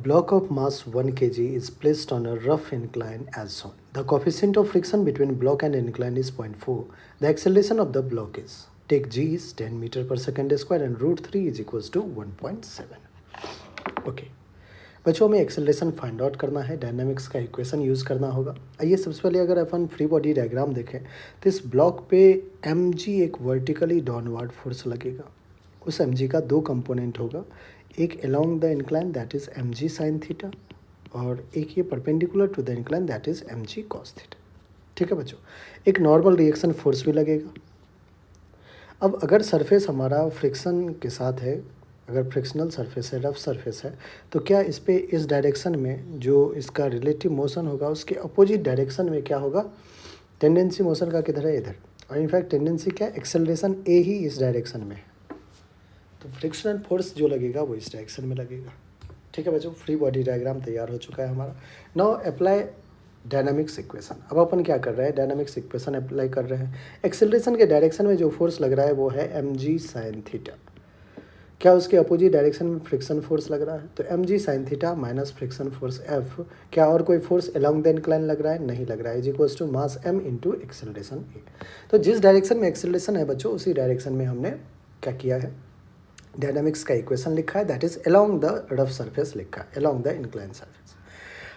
block of mass 1 kg is placed on a rough incline as shown. The coefficient of friction between block and incline is 0.4. The acceleration of the block is, take g is 10 meter per second square and root 3 is equals to 1.7. Okay. बच्चों में acceleration find out करना है, dynamics का equation use करना होगा। आइए सबसे पहले अगर अपन फ्री बॉडी डायग्राम देखें तो इस ब्लॉक पे mg एक वर्टिकली डाउनवर्ड फोर्स लगेगा। उस mg का दो कंपोनेंट होगा, एक along the incline that is mg sine theta और एक ये perpendicular to the incline that is mg cos theta. ठीक है बच्चों, एक नॉर्मल रिएक्शन फोर्स भी लगेगा। अब अगर सरफेस हमारा फ्रिक्शन के साथ है, अगर फ्रिक्शनल सरफेस है, रफ सरफेस है, तो क्या इस पे इस डायरेक्शन में जो इसका रिलेटिव मोशन होगा उसके अपोजिट डायरेक्शन में क्या होगा, टेंडेंसी मोशन का किधर है, इधर। और इनफैक्ट टेंडेंसी क्या, एक्सेलरेशन ए ही इस डायरेक्शन में है, तो फ्रिक्शनल फोर्स जो लगेगा वो इस डायरेक्शन में लगेगा। ठीक है बच्चों, फ्री बॉडी डायग्राम तैयार हो चुका है हमारा। Now apply dynamics equation. अब अपन क्या कर रहे हैं, डायनामिक्स इक्वेशन अप्लाई कर रहे हैं। एक्सेलरेशन के डायरेक्शन में जो फोर्स लग रहा है वो है mg साइन थीटा। क्या उसके अपोजिट डायरेक्शन में फ्रिक्शन फोर्स लग रहा है, तो mg sine theta minus friction force f। क्या और कोई फोर्स अलोंग द इंक्लाइन लग रहा है, नहीं लग रहा है, is equals to mass m into acceleration a. तो जिस डायरेक्शन में एक्सेलरेशन है बच्चों उसी डायरेक्शन में हमने क्या किया है, डायनामिक्स का इक्वेशन लिखा है, that is along the rough surface लिखा है, अलोंग द इंक्लाइन सरफेस।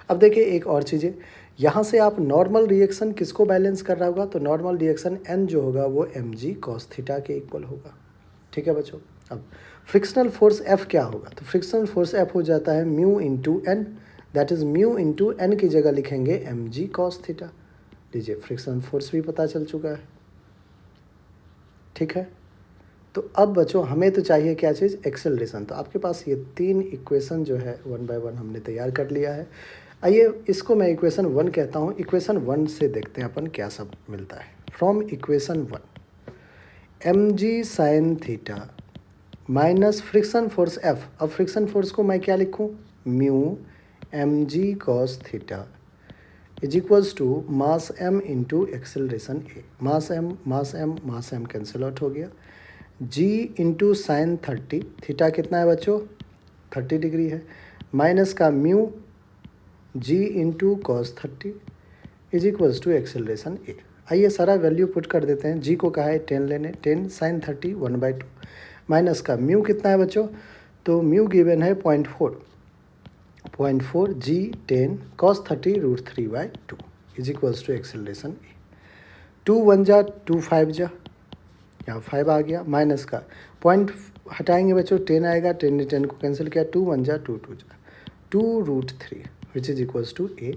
अब देखिए एक और चीज़ें, यहाँ से आप नॉर्मल रिएक्शन किसको बैलेंस कर रहा होगा, तो नॉर्मल रिएक्शन n जो होगा वो mg कॉस थीटा के इक्वल होगा। ठीक है बच्चों, अब फ्रिक्शनल फोर्स F क्या होगा, तो फ्रिक्शनल फोर्स F हो जाता है mu into N, that is mu into N की जगह लिखेंगे mg कॉस थीटा। लीजिए फ्रिक्शनल फोर्स भी पता चल चुका है। ठीक है, तो अब बच्चों हमें तो चाहिए क्या चीज़, एक्सेलरेशन। तो आपके पास ये तीन इक्वेशन जो है वन बाय वन हमने तैयार कर लिया है। आइए इसको मैं इक्वेशन 1 कहता हूँ। इक्वेशन 1 से देखते हैं अपन क्या सब मिलता है। From equation 1 mg sine theta minus friction force F। अब फ्रिक्शन फोर्स को मैं क्या लिखूँ, mu mg cos theta is equals to mass m into acceleration A. Mass m cancel out हो गया। g इंटू साइन 30, थीटा कितना है बच्चों, 30 डिग्री है, माइनस का mu g into cos 30 is equals to acceleration a. आइए सारा value put कर देते हैं। g को कहा है 10 लेने, 10 साइन 30 1/2, माइनस का म्यू कितना है बच्चों, तो म्यू गिवन है 0.4 g 10 cos 30 root 3/2 is equals to acceleration a. 2 1 जा 2 5 जा, यहाँ 5 आ गया, माइनस का पॉइंट हटाएंगे बच्चों 10 आएगा, 10 ने 10 को कैंसिल किया, 2 1 जा 2 2 जा 2 root 3 which is equals to a.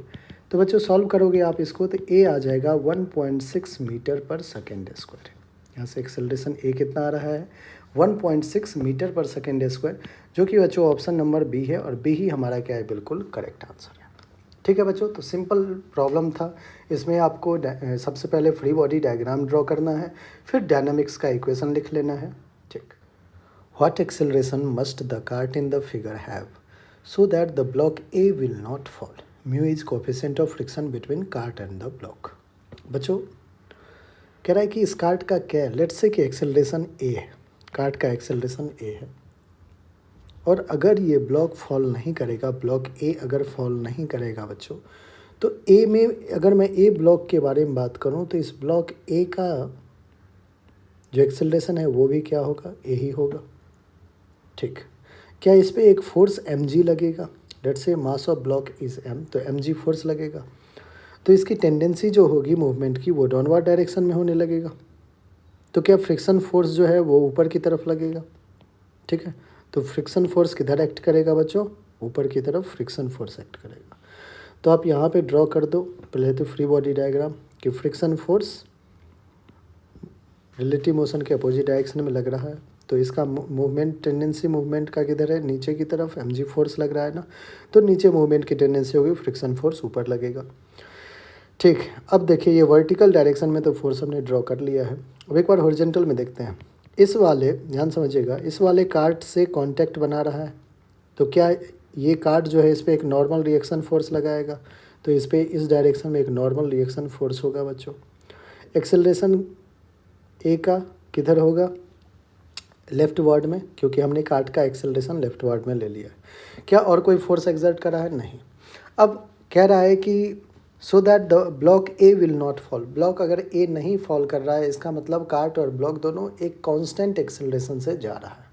तो बच्चों सॉल्व करोगे आप इसको तो ए आ जाएगा 1.6 मीटर पर सेकेंड स्क्वायर। यहाँ से एक्सेलरेशन ए कितना आ रहा है, 1.6 मीटर पर सेकेंड स्क्वायर, जो कि बच्चों ऑप्शन नंबर बी है, और बी ही हमारा क्या है, बिल्कुल करेक्ट आंसर है। ठीक है बच्चों, तो सिंपल प्रॉब्लम था। इसमें आपको सबसे पहले फ्री बॉडी डायग्राम ड्रॉ करना है, फिर डायनामिक्स का इक्वेशन लिख लेना है। ठीक, what acceleration must the cart in the figure have so that the block A will not fall. Mu is coefficient of friction between cart and the block. बच्चों कह रहा है कि इस कार्ट का क्या है, लेट्स से कि एक्सेलरेशन ए है, कार्ट का एक्सेलरेशन ए है, और अगर ये ब्लॉक फॉल नहीं करेगा, ब्लॉक ए अगर फॉल नहीं करेगा बच्चों, तो ए में अगर मैं ए ब्लॉक के बारे में बात करूं तो इस ब्लॉक ए का जो एक्सेलरेशन है वो भी क्या होगा, ए ही होगा। ठीक, क्या इस पे एक फोर्स mg लगेगा, let's say mass of block is m, तो mg फोर्स लगेगा, तो इसकी टेंडेंसी जो होगी मूवमेंट की वो डाउनवर्ड डायरेक्शन में होने लगेगा। तो क्या फ्रिक्शन फोर्स जो है वो ऊपर की तरफ लगेगा। ठीक है, तो फ्रिक्शन फोर्स किधर एक्ट करेगा बच्चों, ऊपर की तरफ फ्रिक्शन फोर्स एक्ट करेगा। तो आप यहाँ पे ड्रॉ कर दो पहले तो फ्री बॉडी डायग्राम कि फ्रिक्शन फोर्स रिलेटिव मोशन के अपोजिट डायरेक्शन में लग रहा है, तो इसका मूवमेंट टेंडेंसी मूवमेंट का किधर है, नीचे की तरफ mg फोर्स लग रहा है ना, तो नीचे मूवमेंट की टेंडेंसी होगी, फ्रिक्शन फोर्स ऊपर लगेगा। ठीक, अब देखिए ये वर्टिकल डायरेक्शन में तो फोर्स हमने ड्रॉ कर लिया है। अब एक बार हॉरिजॉन्टल में देखते हैं। इस वाले, ध्यान समझिएगा, इस वाले कार्ट से कांटेक्ट बना रहा है, तो क्या ये कार्ट जो है इस पर एक नॉर्मल रिएक्शन फोर्स लगाएगा, तो इस पर इस डायरेक्शन में एक नॉर्मल रिएक्शन फोर्स होगा बच्चों। एक्सेलरेशन ए का किधर होगा, लेफ्ट वर्ड में, क्योंकि हमने कार्ट का एक्सेलरेशन लेफ्ट वर्ड में ले लिया है। क्या और कोई फोर्स एक्सर्ट कर रहा है? नहीं। अब कह रहा है कि so that the block A will not fall. Block अगर ए नहीं फॉल कर रहा है, इसका मतलब कार्ट और ब्लॉक दोनों एक कांस्टेंट एक्सेलरेशन से जा रहा है।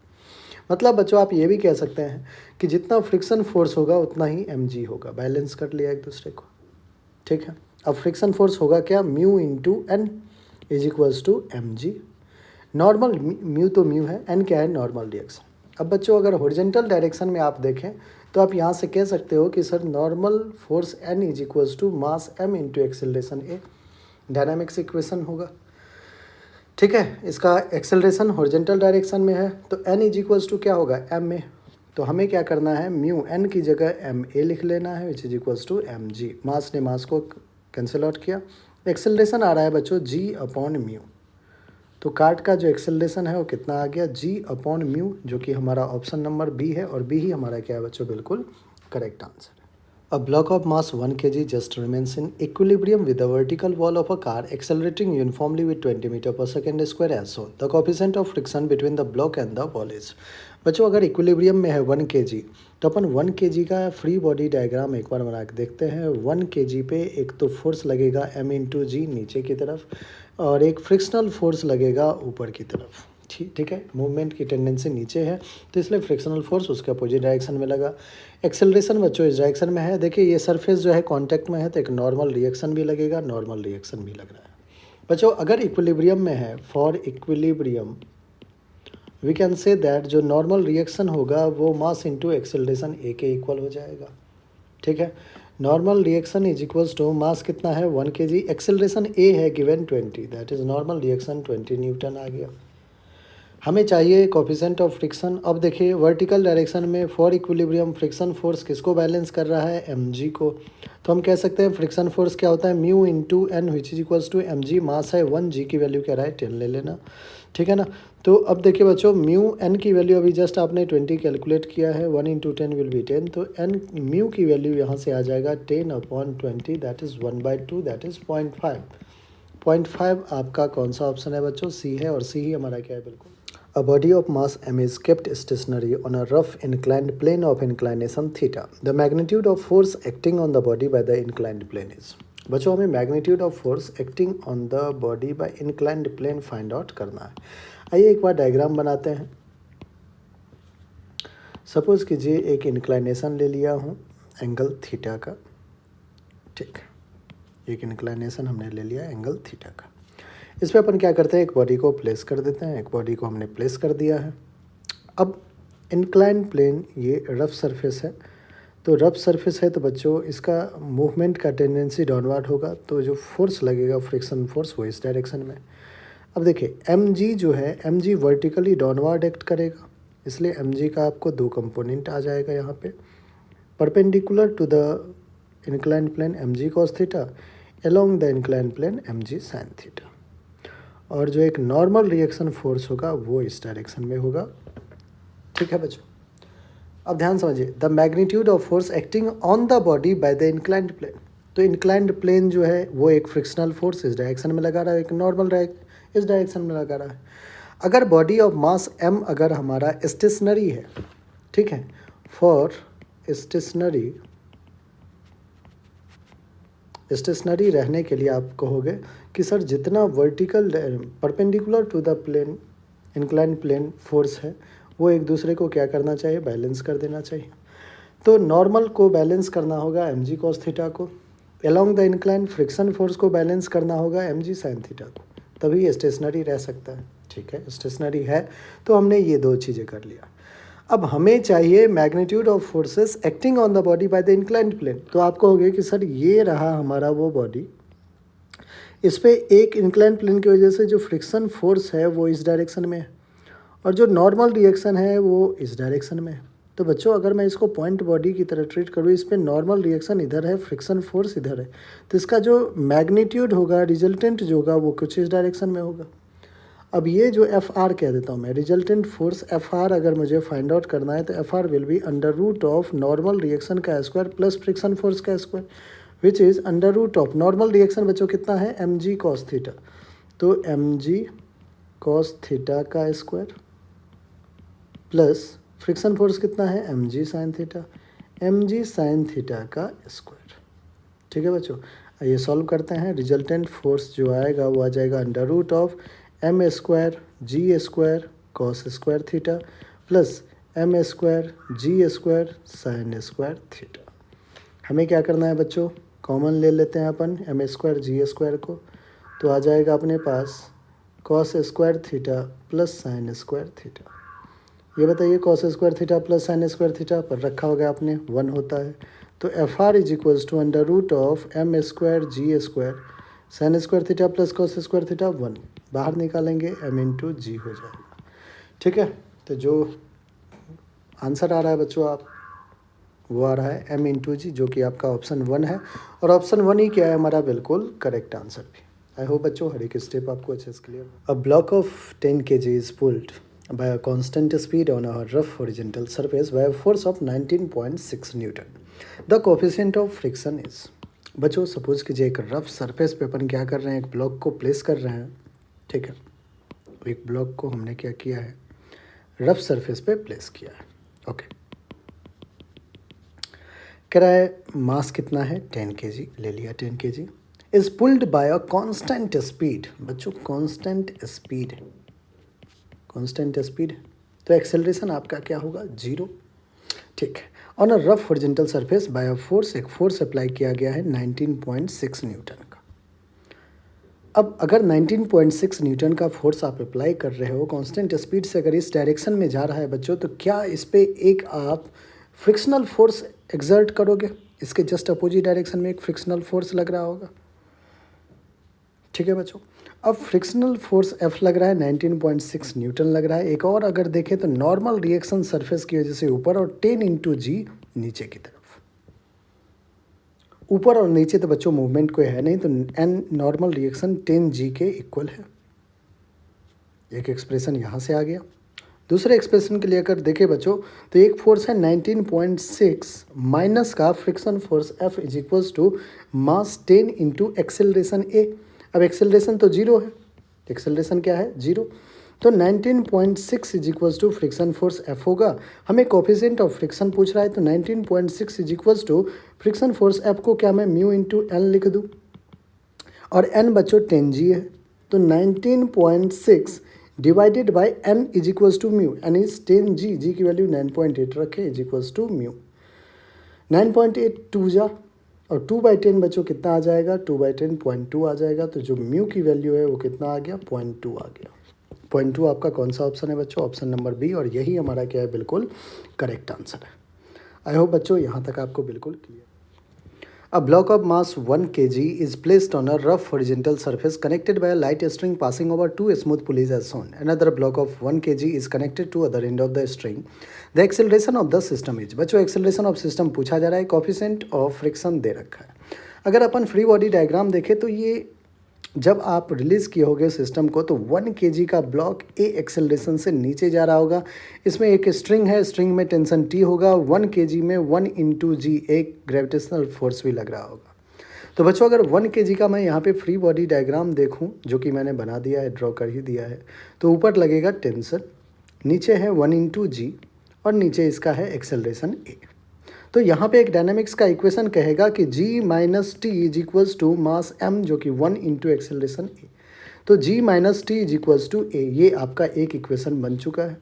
मतलब बच्चों आप ये भी कह सकते हैं कि जितना फ्रिक्शन फोर्स होगा उतना ही mg होगा। बैलेंस कर लिया एक दूसरे को, ठीक है। अब फ्रिक्शन फोर्स होगा क्या? Mu into N is equals to mg। Normal mu तो म्यू है, एन क्या है? Normal reaction. अब बच्चों अगर हॉरिजॉन्टल डायरेक्शन में आप देखें तो आप यहाँ से कह सकते हो कि sir normal force N is equals to mass M into acceleration A. Dynamics equation होगा, ठीक है। इसका एक्सेलरेशन हॉरिजॉन्टल डायरेक्शन में है तो एन इज इक्वल्स टू क्या होगा? M A. तो हमें क्या करना है? म्यू एन की जगह एम ए लिख लेना है, which is equals to M g. Mass ने मास को कैंसिल आउट किया। एक्सेलरेशन आ रहा है बच्चों जी अपॉन म्यू। तो कार्ट का जो एक्सेलरेशन है वो कितना आ गया? जी अपॉन म्यू, जो कि हमारा ऑप्शन नंबर बी है, और बी ही हमारा क्या है बच्चों? बिल्कुल करेक्ट आंसर है। A block of mass 1 kg just remains in equilibrium with the vertical wall of a car accelerating uniformly with 20 metre पर second square as shown. The coefficient of friction between the block and the wall is। बच्चों अगर equilibrium में है 1 kg तो अपन 1 kg का free body diagram एक बार बना के देखते हैं। 1 kg पे एक तो फोर्स लगेगा m इंटू जी नीचे की तरफ, और एक फ्रिक्शनल फोर्स लगेगा ऊपर की तरफ, ठीक है। मूवमेंट की टेंडेंसी नीचे है तो इसलिए फ्रिक्शनल फोर्स उसके अपोजिट डायरेक्शन में लगा। एक्सेलरेशन बच्चों इस डायरेक्शन में है। देखिए ये सरफेस जो है कांटेक्ट में है तो एक नॉर्मल रिएक्शन भी लगेगा, नॉर्मल रिएक्शन भी लग रहा है। बच्चों अगर इक्विलिब्रियम में है, for equilibrium we can say that जो नॉर्मल रिएक्शन होगा वो मास इंटू एक्सेलरेशन ए के इक्वल हो जाएगा, ठीक है। Normal reaction is equals to mass कितना है? 1 kg। एक्सेलरेशन ए है given 20, that is normal reaction 20 newton आ गया। हमें चाहिए कोफिशिएंट ऑफ फ्रिक्शन। अब देखिए वर्टिकल डायरेक्शन में फॉर इक्विलिब्रियम फ्रिक्शन फोर्स किसको बैलेंस कर रहा है? mg को। तो हम कह सकते हैं फ्रिक्शन फोर्स क्या होता है? Mu into N which is equals to mg। Mass है 1, g की वैल्यू क्या रहा है? 10 ले लेना, ठीक है ना। तो अब देखिए बच्चों म्यू एन की वैल्यू अभी जस्ट आपने 20 कैलकुलेट किया है, 1 इंटू 10 विल बी 10। तो एन म्यू की वैल्यू यहाँ से आ जाएगा 10 upon 20, that is 1/2, that is 0.5। 0.5 आपका कौन सा ऑप्शन है बच्चों? सी है, और सी ही हमारा क्या है? बिल्कुल। A body of mass m is kept stationary on a rough inclined plane of inclination theta. The magnitude of force acting on the body by the inclined plane is। बच्चों हमें magnitude of force acting on the body by inclined plane find out करना है। आइए एक बार diagram बनाते हैं। Suppose कीजिए एक इंक्लाइनेशन ले लिया हूँ एंगल थीटा का, ठीक। एक इंक्लाइनेशन हमने ले लिया एंगल थीटा का। इस पर अपन क्या करते हैं? एक बॉडी को प्लेस कर देते हैं। एक बॉडी को हमने प्लेस कर दिया है। अब इंक्लाइन प्लेन ये रफ सरफेस है, तो रफ सरफेस है तो बच्चों इसका मूवमेंट का टेंडेंसी डाउनवर्ड होगा, तो जो फोर्स लगेगा फ्रिक्शन फोर्स वो इस डायरेक्शन में। अब देखिए mg जो है, mg वर्टिकली डाउनवर्ड एक्ट करेगा, इसलिए mg का आपको 2 कंपोनेंट आ जाएगा यहाँ पे। Perpendicular to the incline plane mg cos theta, along the incline plane mg sin theta. और जो एक नॉर्मल रिएक्शन फोर्स होगा वो इस डायरेक्शन में होगा, ठीक है बच्चों। अब ध्यान समझिए, the magnitude of force acting on the body by the inclined plane. तो इंक्लाइंड प्लेन जो है वो एक फ्रिक्शनल फोर्स इस डायरेक्शन में लगा रहा है, एक नॉर्मल इस डायरेक्शन में लगा रहा है। अगर बॉडी ऑफ मास m अगर हमारा स्टेशनरी है, ठीक है, फॉर स्टेशनरी रहने के लिए आप कहोगे कि सर जितना vertical perpendicular to the plane incline plane force है वो एक दूसरे को क्या करना चाहिए? बैलेंस कर देना चाहिए। तो नॉर्मल को बैलेंस करना होगा mg cos थीटा को, along the incline friction force को बैलेंस करना होगा mg sin थीटा को, तभी स्टेशनरी रह सकता है, ठीक है। स्टेशनरी है तो हमने ये 2 चीज़ें कर लिया। अब हमें चाहिए magnitude of forces acting on the body by the inclined plane. तो आप कहोगे कि सर ये रहा हमारा वो बॉडी, इस पे एक इंक्लाइंड प्लेन की वजह से जो फ्रिक्शन फोर्स है वो इस डायरेक्शन में है, और जो नॉर्मल रिएक्शन है वो इस डायरेक्शन में है। तो बच्चों अगर मैं इसको पॉइंट बॉडी की तरह ट्रीट करूँ, इस पर नॉर्मल रिएक्शन इधर है, फ्रिक्शन फोर्स इधर है, तो इसका जो मैग्नीट्यूड होगा, रिजल्टेंट जो होगा वो कुछ इस डायरेक्शन में होगा। अब ये जो एफ आर कह देता हूँ मैं, रिजल्टेंट फोर्स एफ आर अगर मुझे फाइंड आउट करना है तो F R will be under root of normal reaction का स्क्वायर प्लस फ्रिक्शन फोर्स का square, which is under root of normal reaction बच्चों कितना है? mg cos थीटा, तो mg cos थीटा का स्क्वायर प्लस फ्रिक्शन फोर्स कितना है M G sine theta, M G sine theta का स्क्वायर। ठीक है बच्चों, ये सॉल्व करते हैं। रिजल्टेंट फोर्स जो आएगा वो आ जाएगा under root of M square ji square cos square theta plus m square ji square sine square theta. हमें क्या करना है बच्चों, कॉमन ले लेते हैं अपन एम स्क्वायर जी स्क्वायर को, तो आ जाएगा अपने पास cos square theta plus sine square theta. ये बताइए cos square theta plus sine square theta पर रखा होगा आपने 1 होता है, तो F R is equals to under root of M square ji square sine square theta plus cos square theta 1, बाहर निकालेंगे एम इंटू जी हो जाएगा। ठीक है, तो जो आंसर आ रहा है बच्चों आप वो आ रहा है एम इंटू जी, जो कि आपका ऑप्शन 1 है, और ऑप्शन 1 ही क्या है हमारा बिल्कुल करेक्ट आंसर भी। आई होप बच्चों हर एक स्टेप आपको अच्छे से clear. A block of 10 kg is pulled by a constant speed on a rough horizontal surface by a force of 19.6 Newton. The coefficient of friction is। बच्चों suppose कीजिए एक rough surface पे अपन क्या कर रहे हैं, एक ब्लॉक को प्लेस कर रहे हैं। ठीक है, एक ब्लॉक को हमने क्या किया है, रफ सरफेस पे प्लेस किया है। ओके, कह रहा है मास कितना है 10 kg, ले लिया 10 kg, is pulled by a constant speed. बच्चों कांस्टेंट स्पीड, कांस्टेंट स्पीड, तो एक्सेलरेशन आपका क्या होगा 0। ठीक है, on a rough horizontal surface by a force, एक फोर्स अप्लाई किया गया है 19.6 न्यूटन का। अब अगर 19.6 न्यूटन का फोर्स आप अप्लाई कर रहे हो कांस्टेंट स्पीड से, अगर इस डायरेक्शन में जा रहा है बच्चों, तो क्या इस पे एक आप फ्रिक्शनल फोर्स एक्सर्ट करोगे, इसके जस्ट अपोजिट डायरेक्शन में एक फ्रिक्शनल फोर्स लग रहा होगा। ठीक है बच्चों, अब फ्रिक्शनल फोर्स F लग रहा है 19.6 न्यूटन लग रहा है। एक और अगर देखें तो नॉर्मल रिएक्शन सरफेस की वजह से ऊपर, और 10 इंटू जी नीचे की तरफ। ऊपर और नीचे तो बच्चों मूवमेंट कोई है नहीं, तो एन नॉर्मल रिएक्शन 10 जी के इक्वल है। एक एक्सप्रेशन यहाँ से आ गया। दूसरे एक्सप्रेशन के लिए अगर देखें बच्चों, तो एक फोर्स है 19.6 माइनस का friction force F is equals to mass 10 into acceleration A। अब एक्सेलरेशन तो 0 है, एक्सेलरेशन क्या है 0, तो 19.6 is equals to friction force F होगा। हमें कोफिशिएंट ऑफ फ्रिक्शन पूछ रहा है, तो 19.6 is equals to friction force F को क्या मैं म्यू इंटू एन लिख दूँ, और एन बच्चों 10 जी है, तो 19.6 divided by N is equals to mu, N is 10 G, G की वैल्यू 9.8 रखे इज इक्वल्स टू म्यू। 9.8 2 जा, और 2/10 बच्चों कितना आ जाएगा, 2/10 0.2 आ जाएगा। तो जो म्यू की वैल्यू है वो कितना आ गया 0.2 आ गया। 0.2 आपका कौन सा ऑप्शन है बच्चों, ऑप्शन नंबर बी, और यही हमारा क्या है बिल्कुल करेक्ट आंसर है। आई होप बच्चों यहाँ तक आपको बिल्कुल clear. A block of mass 1 kg is placed on a rough horizontal surface connected by a light string passing over two smooth pulleys as shown. Another block of 1 kg is connected to other end of the string. The acceleration of the system is। बच्चों acceleration of system पूछा जा रहा है, coefficient of friction दे रखा है। अगर अपन free body diagram देखें तो ये जब आप रिलीज़ किए होगे सिस्टम को, तो 1 kg का ब्लॉक ए एक्सेलरेशन से नीचे जा रहा होगा। इसमें एक स्ट्रिंग है, स्ट्रिंग में टेंशन टी होगा, 1 kg में 1 इंटू जी एक ग्रेविटेशनल फोर्स भी लग रहा होगा। तो बच्चों अगर 1 kg का मैं यहाँ पे फ्री बॉडी डायग्राम देखूँ, जो कि मैंने बना दिया है, ड्रॉ कर ही दिया है, तो ऊपर लगेगा टेंशन, नीचे है 1 इंटू जी, और नीचे इसका है एक्सेलरेशन ए। तो यहाँ पे एक डायनामिक्स का इक्वेशन कहेगा कि g minus T is equals to mass m, जो कि 1 इंटू एक्सेलरेशन ए। तो g minus T is equals to a, ये आपका एक इक्वेशन बन चुका है।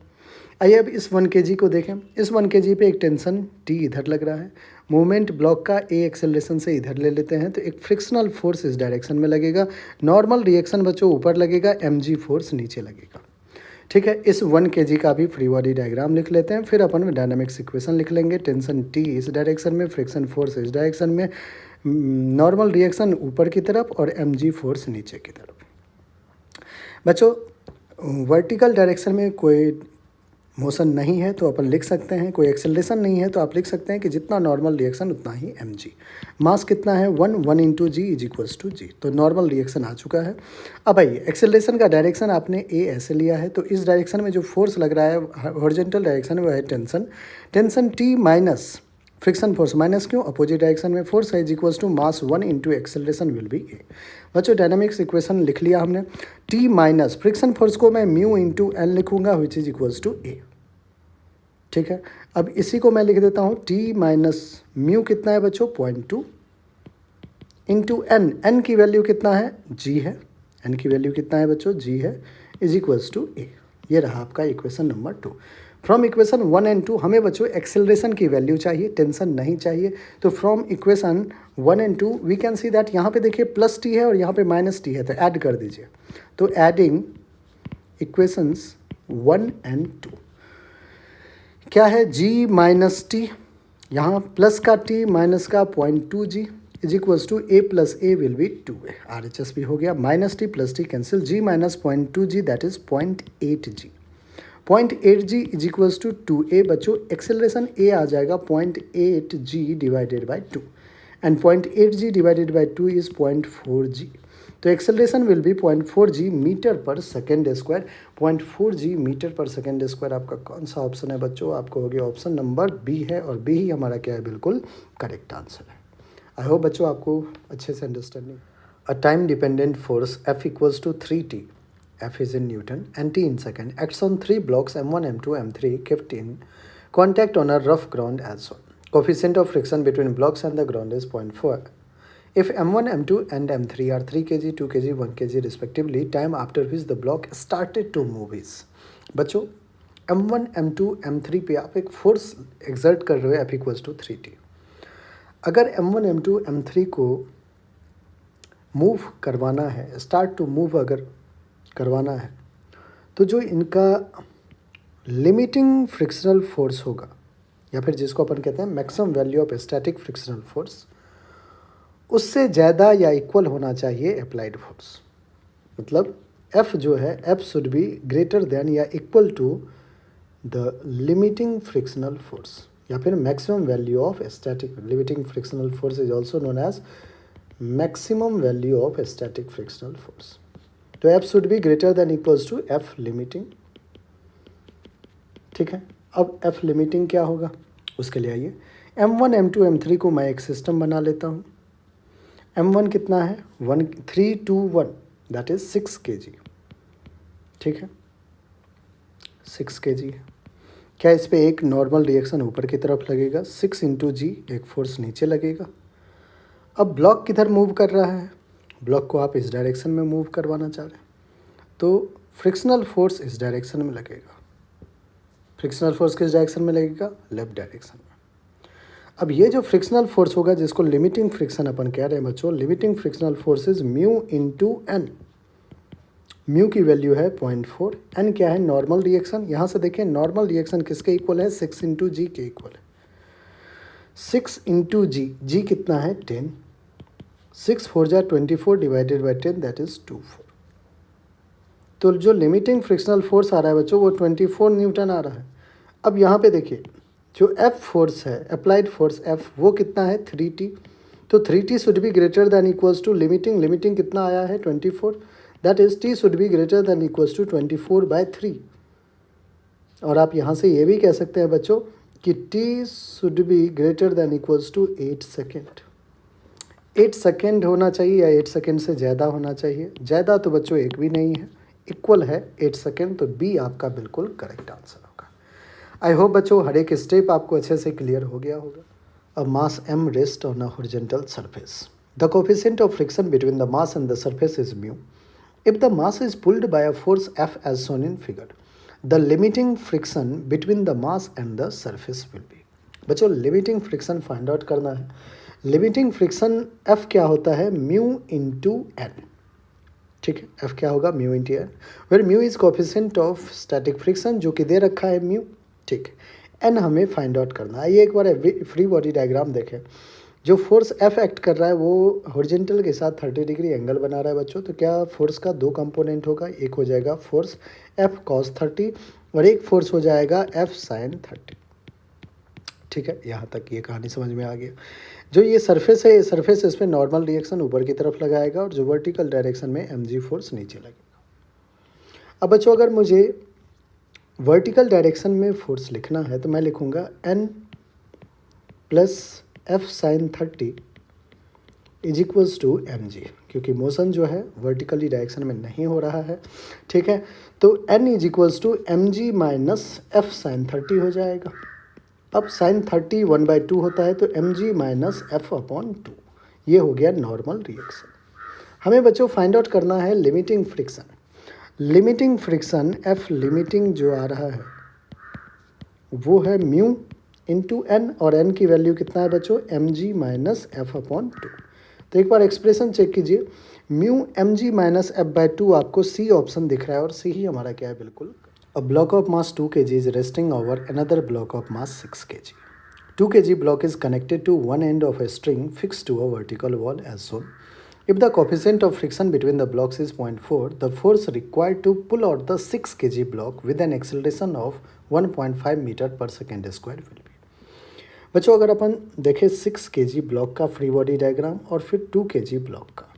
आइए अब इस 1 kg को देखें। इस 1 kg पे एक टेंशन t इधर लग रहा है, मूवमेंट ब्लॉक का a एक्सेलरेशन से इधर ले लेते हैं, तो एक फ्रिक्शनल फोर्स इस डायरेक्शन में लगेगा। नॉर्मल रिएक्शन बच्चों ऊपर लगेगा, mg फोर्स नीचे लगेगा। ठीक है, इस 1 kg का भी फ्री बॉडी डायग्राम लिख लेते हैं, फिर अपन डायनामिक्स इक्वेशन लिख लेंगे। टेंशन टी इस डायरेक्शन में, फ्रिक्शन फोर्स इस डायरेक्शन में, नॉर्मल रिएक्शन ऊपर की तरफ, और mg फोर्स नीचे की तरफ। बच्चों वर्टिकल डायरेक्शन में कोई मोशन नहीं है तो अपन लिख सकते हैं, कोई एक्सेलरेशन नहीं है तो आप लिख सकते हैं कि जितना नॉर्मल रिएक्शन उतना ही mg। मास कितना है 1 into g is equals to g, तो नॉर्मल रिएक्शन आ चुका है। अब आइए एक्सेलरेशन का डायरेक्शन आपने ए ऐसे लिया है, तो इस डायरेक्शन में जो फोर्स लग रहा है हॉरिजॉन्टल डायरेक्शन में वो है tension, tension T minus friction force, minus क्यों, अपोजिट डायरेक्शन में फोर्स है, is equals to mass 1 into acceleration will be a. बच्चों डायनामिक्स इक्वेशन लिख लिया हमने। टी माइनस फ्रिक्शन फोर्स को मैं म्यू इंटू एन लिखूंगा, विच इज इक्वल्स टू ए। ठीक है, अब इसी को मैं लिख देता हूँ टी माइनस म्यू कितना है बच्चों 0.2 इंटू एन, एन की वैल्यू कितना है जी है, एन की वैल्यू कितना है बच्चों जी है, इज इक्वल्स टू ए। ये रहा आपका equation number 2। From equation 1 and 2 हमें बच्चों एक्सेलरेशन की वैल्यू चाहिए, टेंशन नहीं चाहिए। तो from equation 1 and 2 we can see that यहाँ पे देखिए प्लस टी है और यहाँ पे माइनस टी है, तो ऐड कर दीजिए। तो एडिंग इक्वेशंस 1 एंड 2 क्या है जी माइनस टी, यहाँ प्लस का टी माइनस का 0.2 g is equals to a plus a will be 2a। RHS भी हो गया, minus T plus T cancel, g minus 0.2 g that is 0.8 g, 0.8 g is equals to 2a। बच्चों acceleration a आ जाएगा 0.8 g divided by 2 and 0.8 g divided by 2 is 0.4 g. तो acceleration will B 0.4 ji metre पर second square. 0.4 जी metre पर second square आपका कौन सा option है बच्चों, आपको हो गया ऑप्शन नंबर बी है, और बी ही हमारा क्या है बिल्कुल करेक्ट आंसर है। आई होप बच्चों आपको अच्छे से understanding. A time dependent force F equals to 3T, F is in Newton and T in second, acts on 3 blocks M1, M2, M3 kept in contact on a rough ground as shown. Coefficient of friction between blocks and the ground is 0.4. If M1, M2 and M3 are 3 kg, 2 kg, 1 kg respectively, time after which the block started to move is। बच्चों M1, M2, M3 पे आप एक force exert कर रहे हो F equals to 3T। अगर M1, M2, M3 को move करवाना है, स्टार्ट टू मूव अगर करवाना है, तो जो इनका लिमिटिंग फ्रिक्शनल फोर्स होगा, या फिर जिसको अपन कहते हैं maximum value of static frictional force, उससे ज़्यादा या इक्वल होना चाहिए अप्लाइड फोर्स। मतलब F जो है F should be greater than या equal to the limiting frictional force, या फिर maximum value of static limiting frictional force is also known as maximum value of static frictional force. तो F should be greater than equals to F limiting. ठीक है, अब F limiting क्या होगा उसके लिए आइए M1, M2, M3 को मैं एक सिस्टम बना लेता हूँ। M1 कितना है 3, 2, 1 दैट इज 6 kg। ठीक है 6 kg है। क्या इस पे एक नॉर्मल रिएक्शन ऊपर की तरफ लगेगा, 6 इंटू जी एक फोर्स नीचे लगेगा। अब ब्लॉक किधर मूव कर रहा है, ब्लॉक को आप इस डायरेक्शन में मूव करवाना चाह रहे हैं, तो फ्रिक्शनल फोर्स इस डायरेक्शन में लगेगा। फ्रिक्शनल फोर्स किस डायरेक्शन में लगेगा, लेफ्ट डायरेक्शन में। अब ये जो फ्रिक्शनल फोर्स होगा जिसको लिमिटिंग फ्रिक्शन अपन कह रहे हैं बच्चों, limiting frictional force is mu into N. Mu की वैल्यू है 0.4, एन क्या है नॉर्मल रिएक्शन। यहाँ से देखें नॉर्मल रिएक्शन किसके इक्वल है, 6 इंटू जी के इक्वल है। 6 इंटू जी, जी कितना है 10, 6 4 जा 24 डिवाइडेड बाई 10 दैट इज 24। तो जो लिमिटिंग फ्रिक्शनल फोर्स आ रहा है बच्चों वो 24 न्यूटन आ रहा है। अब यहाँ पे देखिए जो F फोर्स है अप्लाइड फोर्स F वो कितना है 3T। तो 3T should be greater than equals to limiting, limiting कितना आया है 24, that is T should be greater than equals to 24/3। और आप यहाँ से ये भी कह सकते हैं बच्चों कि T should be greater than equals to 8 second. 8 second होना चाहिए या 8 सेकेंड से ज़्यादा होना चाहिए, ज़्यादा तो बच्चों एक भी नहीं है, इक्वल है 8 सेकेंड, तो बी आपका बिल्कुल करेक्ट आंसर होगा। आई होप बच्चों हर एक स्टेप आपको अच्छे से क्लियर हो गया होगा। A mass m rest on a horizontal surface, the coefficient of friction between the mass and the surface is mu. If the mass is pulled by a force F as shown in figure, the limiting friction between the mass and the surface will be. बच्चों limiting friction find out करना है। Limiting friction F क्या होता है, mu into N. ठीक है, F क्या होगा, mu into N, where mu is coefficient of static friction जो कि दे रखा है म्यू। ठीक है, एन हमें फाइंड आउट करना है। आइए एक बार फ्री बॉडी डायग्राम देखें। जो फोर्स F एक्ट कर रहा है वो हॉरिजॉन्टल के साथ 30 डिग्री एंगल बना रहा है बच्चों। तो क्या फोर्स का दो कंपोनेंट होगा, एक हो जाएगा फोर्स F cos 30 और एक फोर्स हो जाएगा F sin 30। ठीक है, यहाँ तक ये कहानी समझ में आ गया। जो ये सरफेस है, ये सरफेस इस पर नॉर्मल रिएक्शन ऊपर की तरफ लगाएगा और जो वर्टिकल डायरेक्शन में mg फोर्स नीचे लगेगा। अब बच्चों अगर मुझे वर्टिकल डायरेक्शन में फोर्स लिखना है तो मैं लिखूँगा n plus F sin 30 is equals to mg, क्योंकि मोशन जो है वर्टिकली डायरेक्शन में नहीं हो रहा है, ठीक है। तो n is equals to M G minus F sine 30 हो जाएगा। अब साइन 30 1/2 होता है, तो M G minus F upon 2, ये हो गया नॉर्मल रिएक्शन। हमें बच्चों फाइंड आउट करना है limiting friction. Limiting friction F limiting जो आ रहा है वो है म्यू इंटू एन, और एन की वैल्यू कितना है बच्चों, M G minus F upon 2। तो एक बार एक्सप्रेशन चेक कीजिए, mu M G minus F by 2 आपको सी ऑप्शन दिख रहा है, और सी ही हमारा क्या है, बिल्कुल। A block of mass 2 kg is resting over another block of mass 6 kg. 2 kg block is connected to one end of a string fixed to a vertical wall as shown. If the coefficient of friction between the blocks is 0.4, the force required to pull out the 6 kg block with an acceleration of 1.5 meter per second square will be. बच्चों अगर अपन देखें 6 kg block का free body diagram और फिर 2 kg block का,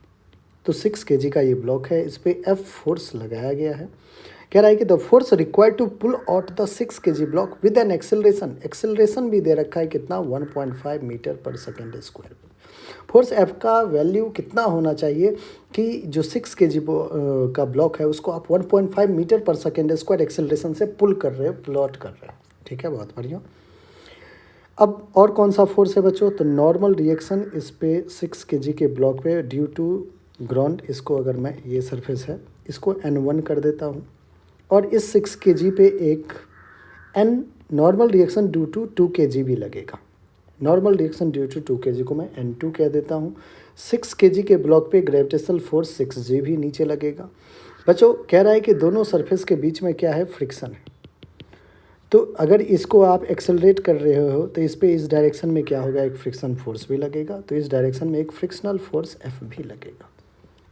तो 6 kg का ये ब्लॉक है, इस पर F फोर्स लगाया गया है। कह रहा है कि the force required to pull out the 6 kg block with an acceleration, acceleration भी दे रखा है कितना, 1.5 मीटर पर सेकेंड स्क्वायर। फोर्स F का वैल्यू कितना होना चाहिए कि जो 6 kg का ब्लॉक है उसको आप 1.5 मीटर पर सेकेंड स्क्वायर एक्सेलरेशन से पुल कर रहे हो, प्लॉट कर रहे हो, ठीक है, बहुत बढ़िया। अब और कौन सा फोर्स है बच्चों, तो नॉर्मल रिएक्शन इस पे 6 kg के ब्लॉक पे ड्यू टू ग्राउंड, इसको अगर मैं, ये सरफेस है, इसको N1 कर देता हूँ, और इस 6 kg पे एक N normal reaction due to 2 kg भी लगेगा। Normal reaction due to 2 kg को मैं N2 कह देता हूँ। 6 kg के ब्लॉक पे ग्रेविटेशनल फोर्स 6G भी नीचे लगेगा। बच्चों कह रहा है कि दोनों सरफेस के बीच में क्या है, फ्रिक्शन है। तो अगर इसको आप एक्सेलरेट कर रहे हो तो इस पे इस डायरेक्शन में क्या होगा, एक फ्रिक्शन फोर्स भी लगेगा, तो इस डायरेक्शन में एक फ्रिक्शनल फोर्स F भी लगेगा।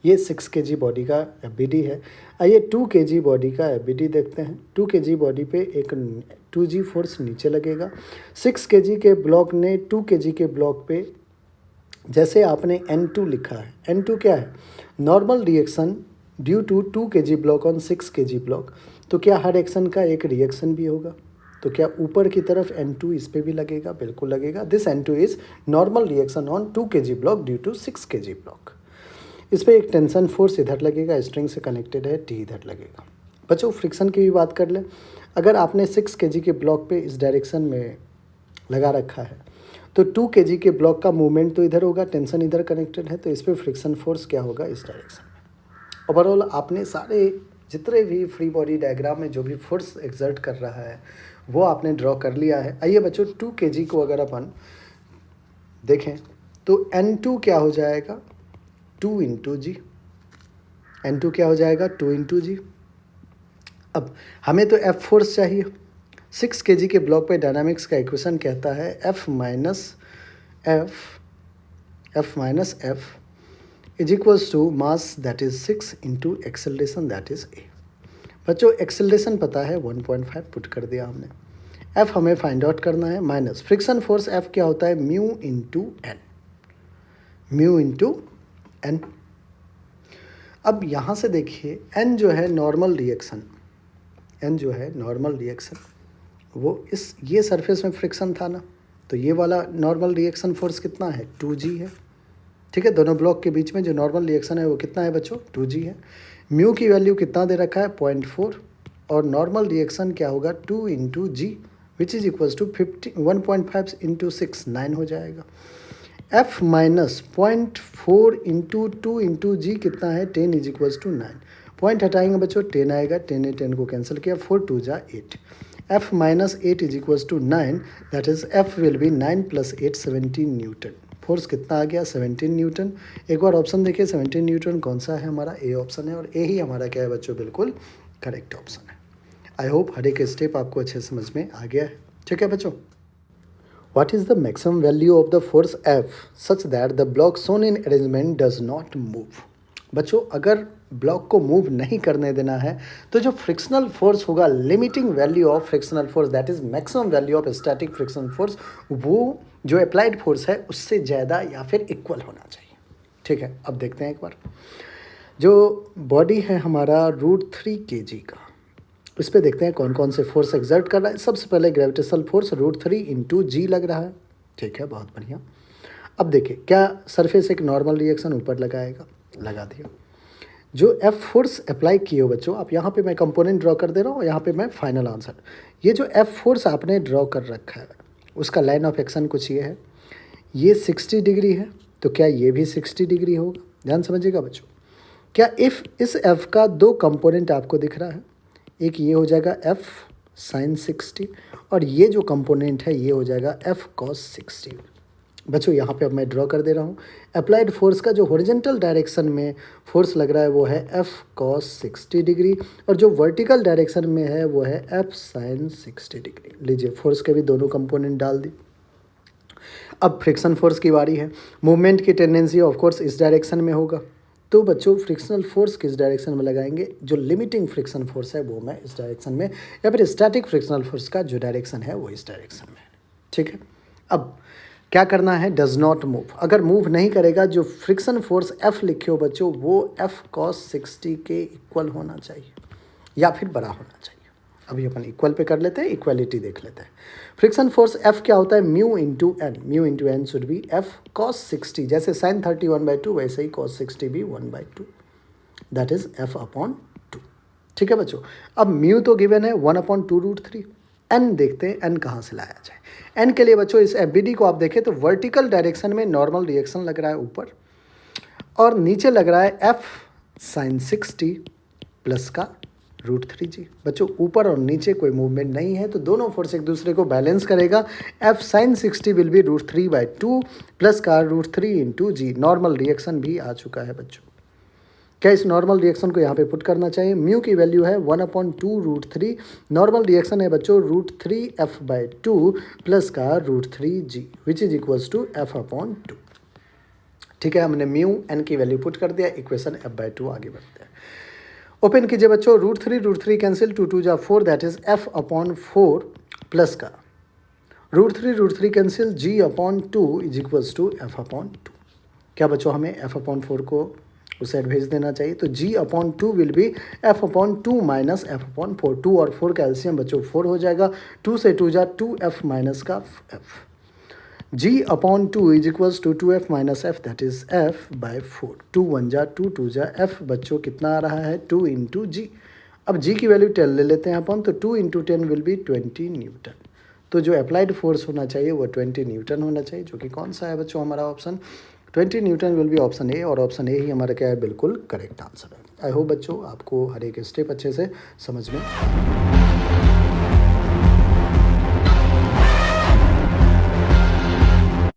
ये 6 kg बॉडी का FBD है। आइए 2 kg बॉडी का FBD देखते हैं। 2 kg बॉडी पे एक 2G फोर्स नीचे लगेगा। 6 kg के ब्लॉक ने 2 kg के ब्लॉक पे, जैसे आपने N2 लिखा है, N2 क्या है, normal reaction due to 2 kg block on 6 kg block, तो क्या हर एक्शन का एक रिएक्शन भी होगा, तो क्या ऊपर की तरफ N2 इस पे भी लगेगा, बिल्कुल लगेगा। This N2 is normal reaction on 2 kg block due to 6 kg block. इस पर एक टेंशन फोर्स इधर लगेगा, स्ट्रिंग से कनेक्टेड है, T इधर लगेगा। बच्चों फ्रिक्शन की भी बात कर लें, अगर आपने 6 kg के ब्लॉक पे इस डायरेक्शन में लगा रखा है, तो 2 kg के ब्लॉक का मूवमेंट तो इधर होगा, टेंशन इधर कनेक्टेड है, तो इस पर फ्रिक्शन फोर्स क्या होगा, इस डायरेक्शन में। ओवरऑल आपने सारे जितने भी फ्री बॉडी डायग्राम में जो भी फोर्स एक्सर्ट कर रहा है वो आपने ड्रॉ कर लिया है। आइए बच्चों 2 kg को अगर अपन देखें तो N2 क्या हो जाएगा, 2 इंटू जी। N2 क्या हो जाएगा, 2 इंटू जी। अब हमें तो F फोर्स चाहिए। 6 kg के ब्लॉक पे डायनामिक्स का इक्वेशन कहता है F minus F is equals to mass that is 6 into acceleration that is A। बच्चों एक्सेलरेशन पता है 1.5 पुट कर दिया हमने, F हमें फाइंड आउट करना है, माइनस फ्रिक्शन फोर्स F क्या होता है, mu into N, mu into N. अब यहाँ से देखिए N जो है नॉर्मल रिएक्शन, N जो है नॉर्मल रिएक्शन वो इस ये सरफेस में फ्रिक्शन था ना, तो ये वाला नॉर्मल रिएक्शन फोर्स कितना है, 2G है, ठीक है। दोनों ब्लॉक के बीच में जो नॉर्मल रिएक्शन है वो कितना है बच्चों, 2G है। म्यू की वैल्यू कितना दे रखा है, 0.4, और नॉर्मल रिएक्शन क्या होगा, 2 into G which is equals to 1.5 into 6, 9 हो जाएगा। F minus 0.4 into 2 into G कितना है, 10 इज इक्वल्स टू 9। पॉइंट हटाएंगे बच्चों, 10 आएगा, 10 ने 10 को कैंसिल किया, 4 2 जा 8। F minus 8 is equals to 9, that is F will be 9 plus 8 17 newton. Force कितना आ गया, 17 न्यूटन। एक बार ऑप्शन देखिए 17 न्यूटन कौन सा है, हमारा A ऑप्शन है, और A ही हमारा क्या है बच्चों, बिल्कुल करेक्ट ऑप्शन है। आई होप हर एक स्टेप आपको अच्छे समझ में आ गया है, ठीक है बच्चों। What is the maximum value of the force F such that the block shown in arrangement does not move? बच्चों अगर ब्लॉक को मूव नहीं करने देना है तो जो फ्रिक्शनल फोर्स होगा, limiting value of frictional force that is maximum value of static friction force, वो जो अप्लाइड फोर्स है उससे ज़्यादा या फिर इक्वल होना चाहिए, ठीक है। अब देखते हैं एक बार, जो बॉडी है हमारा √3 kg का, इस पे देखते हैं कौन कौन से फोर्स एक्सर्ट कर रहा है। सबसे पहले ग्रेविटेशनल फोर्स √3 इंटू जी लग रहा है, ठीक है, बहुत बढ़िया। अब देखिए क्या सरफेस एक नॉर्मल रिएक्शन ऊपर लगाएगा, लगा दिया। जो एफ फोर्स अप्लाई किए हो बच्चों, आप यहाँ पे मैं कंपोनेंट ड्रॉ कर दे रहा हूँ, यहाँ पे मैं फाइनल आंसर। ये जो एफ फोर्स आपने ड्रॉ कर रखा है उसका लाइन ऑफ एक्शन कुछ ये है, ये 60 डिग्री है, तो क्या ये भी 60 डिग्री होगा? ध्यान समझिएगा बच्चों। क्या इफ़ इस एफ का दो कंपोनेंट आपको दिख रहा है, एक ये हो जाएगा एफ साइन 60 और ये जो कंपोनेंट है ये हो जाएगा एफ कॉस 60। बच्चों यहाँ पे अब मैं ड्रॉ कर दे रहा हूँ। अप्लाइड फोर्स का जो हॉरिजॉन्टल डायरेक्शन में फोर्स लग रहा है वो है एफ कॉस 60 डिग्री और जो वर्टिकल डायरेक्शन में है वो है एफ साइन 60 डिग्री। लीजिए फोर्स के भी दोनों कंपोनेंट डाल दी। अब फ्रिक्शन फोर्स की बारी है। मूवमेंट की टेंडेंसी ऑफ कोर्स इस डायरेक्शन में होगा, तो बच्चों फ्रिक्शनल फोर्स किस डायरेक्शन में लगाएंगे? जो लिमिटिंग फ्रिक्शन फोर्स है वो मैं इस डायरेक्शन में, या फिर स्टैटिक फ्रिक्शनल फोर्स का जो डायरेक्शन है वो इस डायरेक्शन में है। ठीक है, अब क्या करना है? Does not move. अगर मूव नहीं करेगा, जो फ्रिक्शन फोर्स एफ लिखे हो बच्चों वो एफ कॉस 60 के इक्वल होना चाहिए या फिर बड़ा होना चाहिए। अभी अपन इक्वल पे कर लेते हैं, इक्वालिटी देख लेते हैं। फ्रिक्शन फोर्स एफ क्या होता है? Mu into N. Mu into N should be F cos 60, जैसे साइन 30 1/2 वैसे ही कॉस 60 भी 1/2, दैट इज एफ अपॉन 2। ठीक है बच्चों, अब म्यू तो गिवन है 1/2√3। एन देखते हैं एन कहाँ से लाया जाए। एन के लिए बच्चों इस एफ बी डी को आप देखें तो वर्टिकल डायरेक्शन में नॉर्मल रिएक्शन लग रहा है ऊपर, और नीचे लग रहा है एफ साइन 60 प्लस का √3g। बच्चों ऊपर और नीचे कोई मूवमेंट नहीं है तो दोनों फोर्स एक दूसरे को बैलेंस करेगा। F sine 60 will be √3/2 plus का √3 इंटू जी। नॉर्मल रिएक्शन भी आ चुका है बच्चों। क्या इस नॉर्मल रिएक्शन को यहाँ पे पुट करना चाहिए? म्यू की वैल्यू है 1/2√3। नॉर्मल रिएक्शन है बच्चों √3f/2 प्लस का √3g which is equals to f/2। ठीक है, हमने म्यू एन की वैल्यू पुट कर दिया, इक्वेशन f/2 आगे बढ़ते हैं। ओपन कीजिए बच्चों, √3 कैंसिल, 2 2 जा 4 दैट इज f/4 प्लस का √3 cancel, g/2 is equals to f/2। क्या बच्चों हमें f/4 को उस साइड भेज देना चाहिए, तो g/2 will be f/2 minus f/4। 2 और 4 का एलसीएम बच्चों 4 हो जाएगा, 2 से 2 जा 2f माइनस का f। g/2 is equals to 2f minus f that is f/4। 2 1 जा 2 2 जा f। बच्चों कितना आ रहा है? 2 इंटू जी। अब g की वैल्यू 10 ले लेते हैं अपन, तो 2 इंटू 10 विल बी 20 न्यूटन। तो जो अप्लाइड फोर्स होना चाहिए वो 20 न्यूटन होना चाहिए, जो कि कौन सा है बच्चों? हमारा option 20 Newton will be option A, और ऑप्शन ए ही हमारा क्या है? बिल्कुल करेक्ट आंसर है। आई होप बच्चों आपको हर एक स्टेप अच्छे से समझ में